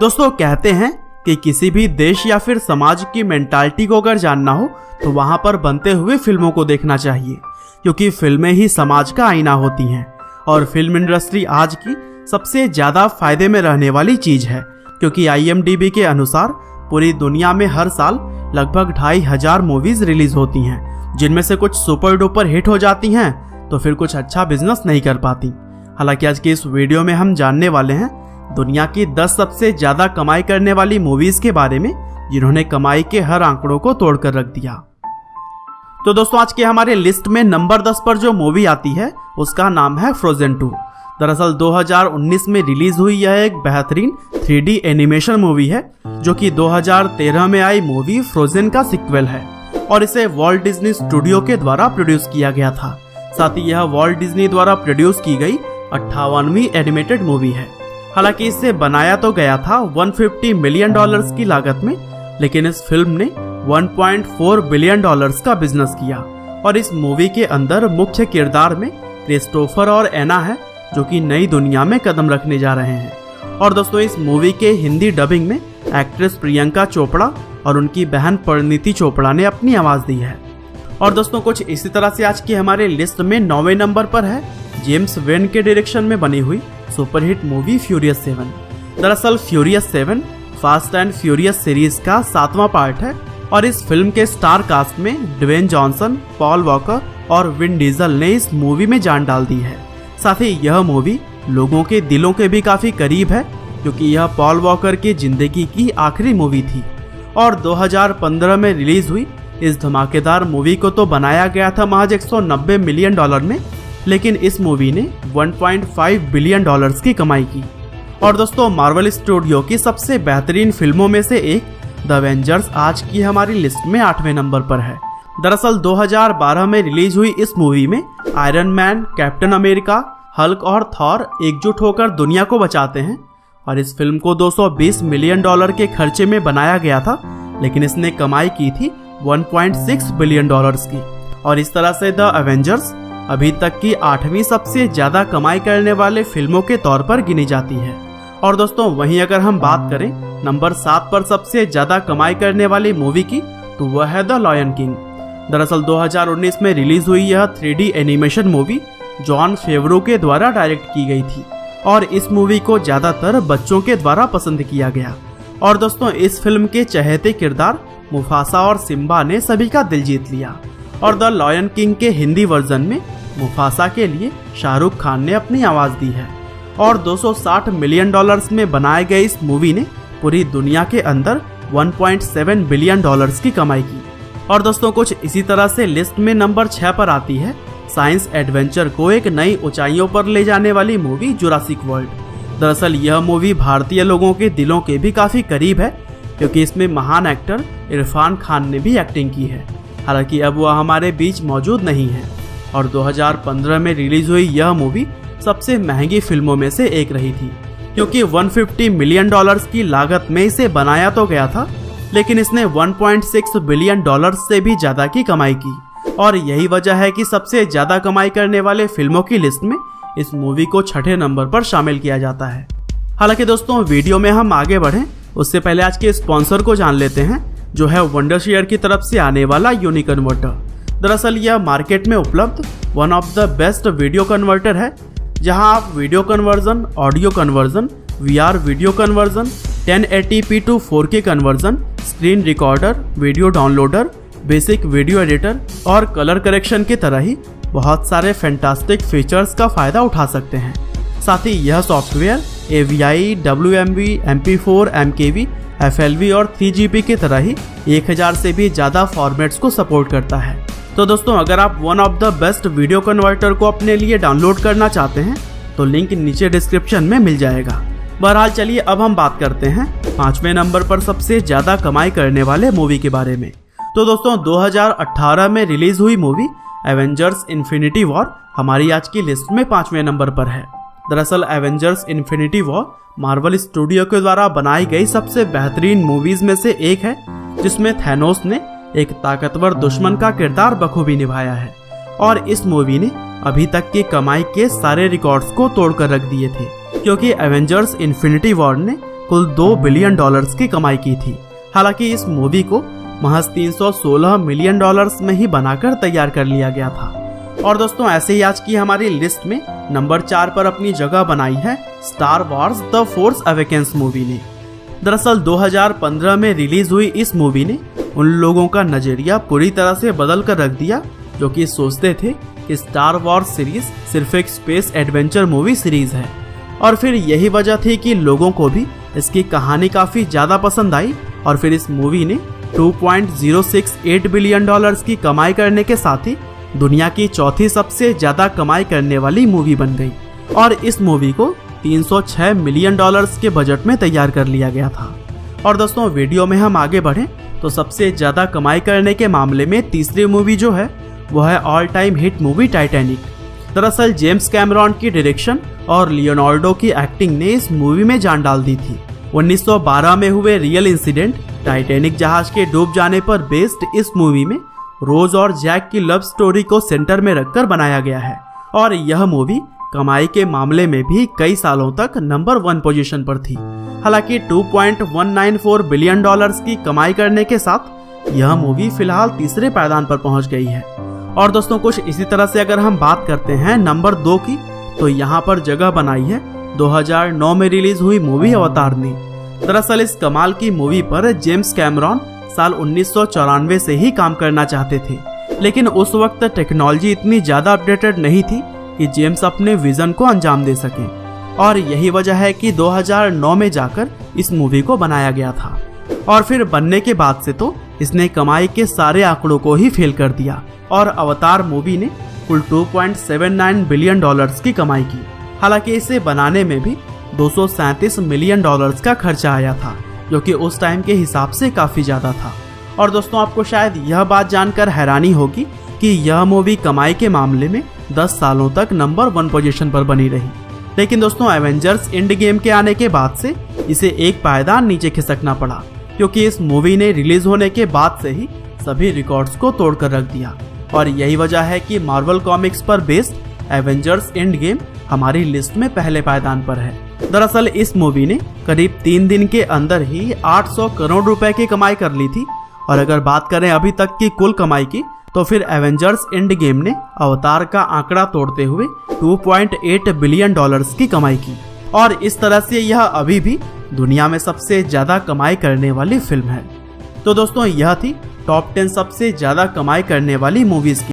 दोस्तों कहते हैं कि किसी भी देश या फिर समाज की मेंटालिटी को अगर जानना हो तो वहां पर बनते हुए फिल्मों को देखना चाहिए, क्योंकि फिल्में ही समाज का आईना होती हैं। और फिल्म इंडस्ट्री आज की सबसे ज्यादा फायदे में रहने वाली चीज है, क्योंकि IMDb के अनुसार पूरी दुनिया में हर साल लगभग 2500 मूवीज रिलीज होती हैं, जिनमें से कुछ सुपर डुपर हिट हो जाती हैं तो फिर कुछ अच्छा बिजनेस नहीं कर पाती। हालांकि आज की इस वीडियो में हम जानने वाले हैं दुनिया की 10 सबसे ज्यादा कमाई करने वाली मूवीज के बारे में, जिन्होंने कमाई के हर आंकड़ों को तोड़कर रख दिया। तो दोस्तों आज के हमारे लिस्ट में नंबर 10 पर जो मूवी आती है उसका नाम है फ्रोजन 2। दरअसल 2019 में रिलीज हुई यह एक बेहतरीन 3D एनिमेशन मूवी है, जो कि 2013 में आई मूवी फ्रोजन का सिक्वल है और इसे वॉल्ट डिज्नी स्टूडियो के द्वारा प्रोड्यूस किया गया था। साथ ही यह वॉल्ट डिज्नी द्वारा प्रोड्यूस की गई 58वीं एनिमेटेड मूवी है। हालांकि इसे बनाया तो गया था $150 मिलियन की लागत में, लेकिन इस फिल्म ने $1.4 बिलियन का बिजनेस किया। और इस मूवी के अंदर मुख्य किरदार में क्रिस्टोफर और एना है, जो कि नई दुनिया में कदम रखने जा रहे हैं। और दोस्तों इस मूवी के हिंदी डबिंग में एक्ट्रेस प्रियंका चोपड़ा और उनकी बहन परिणीति चोपड़ा ने अपनी आवाज दी है। और दोस्तों कुछ इसी तरह से आज की हमारे लिस्ट में 9वें नंबर पर है जेम्स वेन के डायरेक्शन में बनी हुई सुपरहिट मूवी फ्यूरियस 7। दरअसल furious 7 fast and furious series का 7वां पार्ट है और इस फिल्म के स्टार कास्ट में ड्वेन जॉनसन, पॉल वॉकर और विन डीजल ने इस मूवी में जान डाल दी है। साथ ही यह मूवी लोगों के दिलों के भी काफी करीब है, क्योंकि यह पॉल वॉकर की जिंदगी की आखिरी मूवी थी। और 2015 में रिलीज हुई इस धमाकेदार मूवी को तो बनाया गया था महज $190 मिलियन में, लेकिन इस मूवी ने $1.5 बिलियन की कमाई की। और दोस्तों मार्वल स्टूडियो की सबसे बेहतरीन फिल्मों में से एक द एवेंजर्स आज की हमारी लिस्ट में 8वें नंबर पर है। दरअसल 2012 में रिलीज हुई इस मूवी में iron man, captain America, Hulk और थॉर एकजुट होकर दुनिया को बचाते हैं। और इस फिल्म को $220 मिलियन के खर्चे में बनाया गया था, लेकिन इसने कमाई की थी $1.6 बिलियन की। और इस तरह से द एवेंजर्स अभी तक की 8वीं सबसे ज्यादा कमाई करने वाले फिल्मों के तौर पर गिनी जाती है। और दोस्तों वहीं अगर हम बात करें नंबर 7 पर सबसे ज्यादा कमाई करने वाली मूवी की, तो वह है द लायन किंग। दरअसल 2019 में रिलीज हुई यह 3D एनिमेशन मूवी जॉन फेवरो के द्वारा डायरेक्ट की गई थी और इस मूवी को ज्यादातर बच्चों के द्वारा पसंद किया गया। और दोस्तों इस फिल्म के चहेते किरदार मुफासा और सिम्बा ने सभी का दिल जीत लिया। और द लायन किंग के हिंदी वर्जन में मुफासा के लिए शाहरुख खान ने अपनी आवाज दी है। और $260 मिलियन में बनाए गए इस मूवी ने पूरी दुनिया के अंदर $1.7 बिलियन की कमाई की। और दोस्तों कुछ इसी तरह से लिस्ट में नंबर 6 पर आती है साइंस एडवेंचर को एक नई ऊंचाइयों पर ले जाने वाली मूवी जुरासिक वर्ल्ड। दरअसल यह मूवी भारतीय लोगों के दिलों के भी काफी करीब है, क्योंकि इसमें महान एक्टर इरफान खान ने भी एक्टिंग की है। हालांकि अब वह हमारे बीच मौजूद नहीं है। और 2015 में रिलीज हुई यह मूवी सबसे महंगी फिल्मों में से एक रही थी, क्योंकि $150 मिलियन की लागत में इसे बनाया तो गया था, लेकिन इसने $1.6 बिलियन से भी ज्यादा की कमाई की। और यही वजह है कि सबसे ज्यादा कमाई करने वाले फिल्मों की लिस्ट में इस मूवी को 6ठे नंबर पर शामिल किया जाता है। हालांकि दोस्तों वीडियो में हम आगे बढ़ें उससे पहले आज के स्पॉन्सर को जान लेते हैं, जो है वंडरशेयर की तरफ से आने वाला यूनिकन्वर्टर। दरअसल यह मार्केट में उपलब्ध one of the best video converter है, जहां आप video conversion, audio conversion, VR video conversion, 1080p to 4K conversion, screen recorder, video downloader, basic video editor और कलर करेक्शन की तरह ही बहुत सारे फैंटास्टिक फीचर्स का फायदा उठा सकते हैं। साथ ही यह software AVI, WMV, MP4, MKV, FLV और 3GB की तरह ही 1000 से भी ज्यादा फॉर्मेट्स को सपोर्ट करता है। तो दोस्तों अगर आप one of the best video converter को अपने लिए डाउनलोड करना चाहते हैं तो लिंक नीचे डिस्क्रिप्शन में मिल जाएगा। बहरहाल चलिए अब हम बात करते हैं 5वें नंबर पर सबसे ज्यादा कमाई करने वाले मूवी के बारे में। तो दोस्तों 2018 में रिलीज हुई मूवी एवेंजर्स इन्फिनिटी वॉर हमारी आज की लिस्ट में 5वें नंबर पर है। दरअसल Avengers infinity war Marvel studio के द्वारा बनाई गई सबसे बेहतरीन मूवीज में से एक है, जिसमें थैनोस ने एक ताकतवर दुश्मन का किरदार बखूबी निभाया है। और इस मूवी ने अभी तक की कमाई के सारे रिकॉर्ड्स को तोड़कर रख दिए थे, क्योंकि एवेंजर्स इन्फिनिटी वॉर ने कुल $2 बिलियन की कमाई की थी। हालांकि इस मूवी को महज $316 मिलियन में ही बनाकर तैयार कर लिया गया था। और दोस्तों ऐसे ही आज की हमारी लिस्ट में नंबर 4 पर अपनी जगह बनाई है star Wars the force awakens movie ने। दरअसल 2015 में रिलीज हुई इस मूवी ने उन लोगों का नजरिया पूरी तरह से बदल कर रख दिया जो कि सोचते थे कि स्टार वॉर्स सीरीज सिर्फ एक स्पेस एडवेंचर मूवी सीरीज है। और फिर यही वजह थी कि लोगों को भी इसकी कहानी काफी ज्यादा पसंद आई और फिर इस मूवी ने $2.068 बिलियन की कमाई करने के साथ ही दुनिया की चौथी सबसे ज्यादा कमाई करने वाली मूवी बन गई। और इस मूवी को $306 मिलियन के बजट में तैयार कर लिया गया था। और दोस्तों वीडियो में हम आगे बढ़े तो सबसे ज्यादा कमाई करने के मामले में तीसरी मूवी जो है वो है all time hit movie Titanic. दरअसल जेम्स कैमरॉन की डायरेक्शन और लियोनार्डो की एक्टिंग ने इस मूवी में जान डाल दी थी। 1912 में हुए रियल इंसिडेंट टाइटैनिक जहाज के डूब जाने पर बेस्ड इस मूवी में रोज और जैक की लव स्टोरी को सेंटर में रखकर बनाया गया है। और यह मूवी कमाई के मामले में भी कई सालों तक नंबर 1 पोजीशन पर थी। हालांकि $2.194 बिलियन की कमाई करने के साथ यह मूवी फिलहाल तीसरे पायदान पर पहुंच गई है। और दोस्तों कुछ इसी तरह से अगर हम बात करते हैं नंबर 2 की, तो यहाँ पर जगह बनाई है 2009 में रिलीज हुई मूवी अवतार ने। दरअसल इस कमाल की मूवी पर जेम्स कैमरॉन साल 1994 से ही काम करना चाहते थे, लेकिन उस वक्त टेक्नोलॉजी इतनी ज्यादा अपडेटेड नहीं थी कि जेम्स अपने विजन को अंजाम दे सके। और यही वजह है कि 2009 में जाकर इस मूवी को बनाया गया था। और फिर बनने के बाद से तो इसने कमाई के सारे आंकड़ों को ही फेल कर दिया और अवतार मूवी ने कुल $2.79 बिलियन की कमाई की। हालांकि इसे बनाने में भी $237 मिलियन का खर्चा आया था, जो कि उस टाइम के हिसाब से काफी ज्यादा था। और दोस्तों आपको शायद यह बात जानकर हैरानी होगी कि यह मूवी कमाई के मामले में 10 सालों तक नंबर 1 पोजीशन पर बनी रही। लेकिन दोस्तों एवेंजर्स एंड गेम के आने के बाद से इसे एक पायदान नीचे खिसकना पड़ा, क्योंकि इस मूवी ने रिलीज होने के बाद से ही सभी रिकॉर्ड्स को तोड़कर रख दिया। और यही वजह है कि मार्वल कॉमिक्स पर बेस्ड एवेंजर्स एंड गेम हमारी लिस्ट में पहले पायदान पर है। दरअसल इस मूवी ने करीब 3 दिन के अंदर ही 800 करोड़ रुपए की कमाई कर ली थी। और अगर बात करें अभी तक की कुल कमाई की, तो फिर एवेंजर्स एंड गेम ने अवतार का आंकड़ा तोड़ते हुए $2.8 बिलियन की कमाई की। और इस तरह से यह अभी भी दुनिया में सबसे ज्यादा कमाई करने वाली फिल्म है। तो दोस्तों यह थी टॉप 10 सबसे ज्यादा कमाई करने वाली मूवीज की